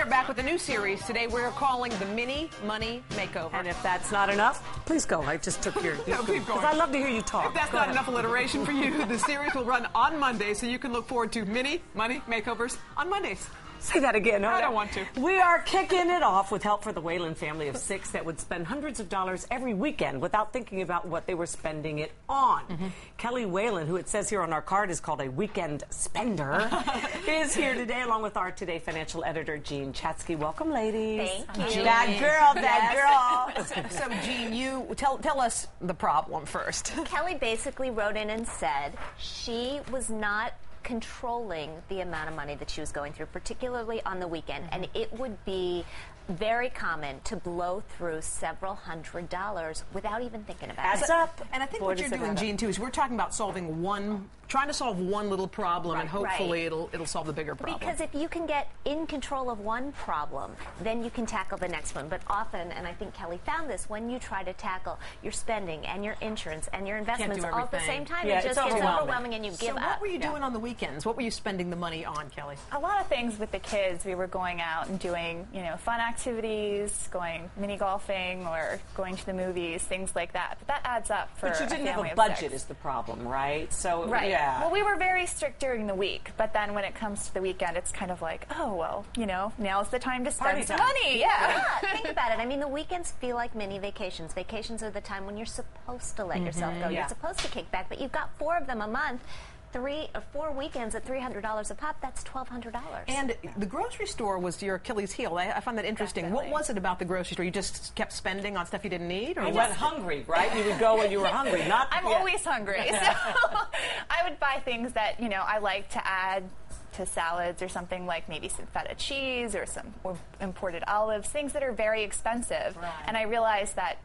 are back with a new series. Today we're calling the Mini Money Makeover. And if that's not enough, please go. I just took your... No, keep going. Because I love to hear you talk. If that's not enough alliteration for you, the series will run on Monday, so you can look forward to Mini Money Makeovers on Mondays. Say that again. I don't want to. We are kicking it off with help for the Whalen family of 6 that would spend hundreds of dollars every weekend without thinking about what they were spending it on. Kelly Whalen, who it says here on our card is called a weekend spender, is here today along with our Today financial editor, Jean Chatzky. Welcome, ladies. Thank you. That girl. So, Jean, you tell us the problem first. Kelly basically wrote in and said she was not controlling the amount of money that she was going through, particularly on the weekend. And it would be very common to blow through several $100s without even thinking about it. Adds up. And I think what you're doing, Jean, too, is we're talking about trying to solve one little problem, and hopefully it'll solve the bigger problem. Because if you can get in control of one problem, then you can tackle the next one. But often, and I think Kelly found this, when you try to tackle your spending and your insurance and your investments all at the same time, it just gets overwhelming and you give up. So what were you doing on the weekends? What were you spending the money on, Kelly? A lot of things with the kids. We were going out and doing, fun activities, going mini golfing or going to the movies, things like that. But that adds up for a family of 6. But you didn't have a budget is the problem, right? So, yeah. Well, we were very strict during the week, but then when it comes to the weekend, it's kind of like, oh, well, now's the time to spend some money. Yeah. Think about it. I mean, the weekends feel like mini vacations. Vacations are the time when you're supposed to let yourself go. You're supposed to kick back, but you've got 4 of them a month. 3 or 4 weekends at $300 a pop, that's $1,200. And the grocery store was your Achilles heel. I find that interesting. Definitely. What was it about the grocery store? You just kept spending on stuff you didn't need? Or you went hungry, right? You would go when you were hungry. I'm always hungry. So I would buy things that, I like to add to salads or something, like maybe some feta cheese or some imported olives, things that are very expensive. Right. And I realized that,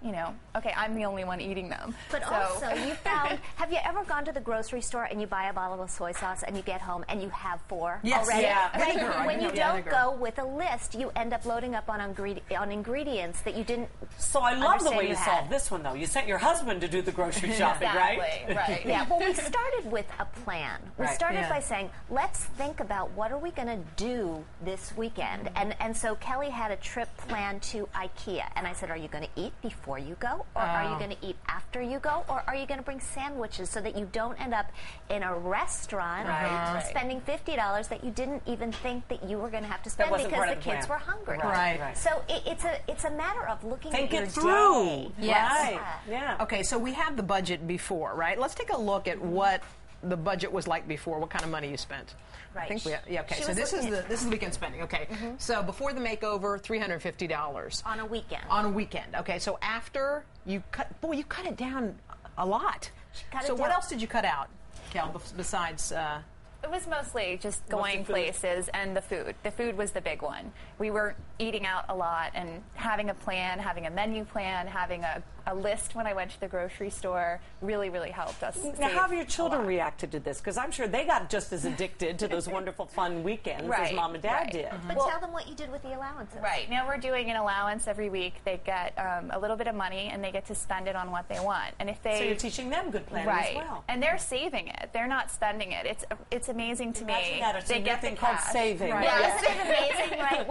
okay, I'm the only one eating them. But also, you found, have you ever gone to the grocery store and you buy a bottle of soy sauce and you get home and you have 4 already? Yeah. Right? When you don't go with a list, you end up loading up on ingredients that you didn't. So I love the way you solved this one, though. You sent your husband to do the grocery shopping, right? Right. Yeah, well, we started with a plan. We started by saying, let's think about what are we going to do this weekend. And so Kelly had a trip planned to IKEA. And I said, are you going to eat before you go? Or are you going to eat after you go? Or are you going to bring sandwiches so that you don't end up in a restaurant spending $50 that you didn't even think that you were going to have to spend because the kids were hungry. Right. So it's a matter of looking at your through. day. Yes. Yeah. Okay, so we had the budget before, right? Let's take a look at what the budget was like before, what kind of money you spent. Right. I think okay, so this is the weekend spending. Okay. So before the makeover, $350. On a weekend. On a weekend. Okay, so after you you cut it down a lot. So what else did you cut out, Kel, besides It was mostly just going places and the food. The food was the big one. We were eating out a lot and having a plan, having a menu plan, having a list when I went to the grocery store really, really helped us. Now, how have your children reacted to this? Because I'm sure they got just as addicted to those wonderful fun weekends as Mom and Dad did. But tell them what you did with the allowances. Right. Now we're doing an allowance every week. They get a little bit of money and they get to spend it on what they want. And if they so you're teaching them good planning as well. And they're saving it. They're not spending it. It's amazing to me. They get the called saving. Right. Yeah, isn't it amazing, right?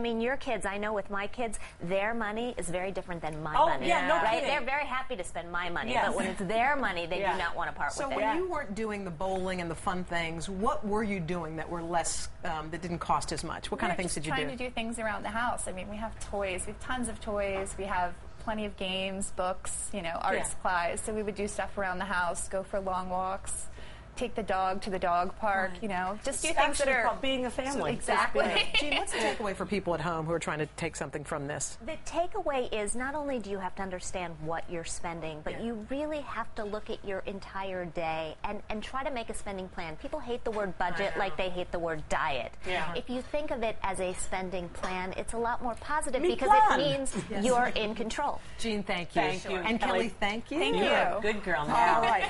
When your kids, I know with my kids, their money is very different than my money. Yeah, no right? kidding. They're very happy to spend my money, but when it's their money, they do not want to part with it. So when you weren't doing the bowling and the fun things, what were you doing that were less, that didn't cost as much? What kind of things did you do? Trying to do things around the house. I mean, we have toys. We have tons of toys. We have plenty of games, books, art supplies. So we would do stuff around the house, go for long walks, take the dog to the dog park, just do things that are called being a family. Exactly. Jean, what's the takeaway for people at home who are trying to take something from this? The takeaway is not only do you have to understand what you're spending, but you really have to look at your entire day and try to make a spending plan. People hate the word budget like they hate the word diet. Yeah. If you think of it as a spending plan, it's a lot more positive because it means you're in control. Jean, thank you. Thank you. And Kelly, thank you. Thank you. Good girl. Now. All right.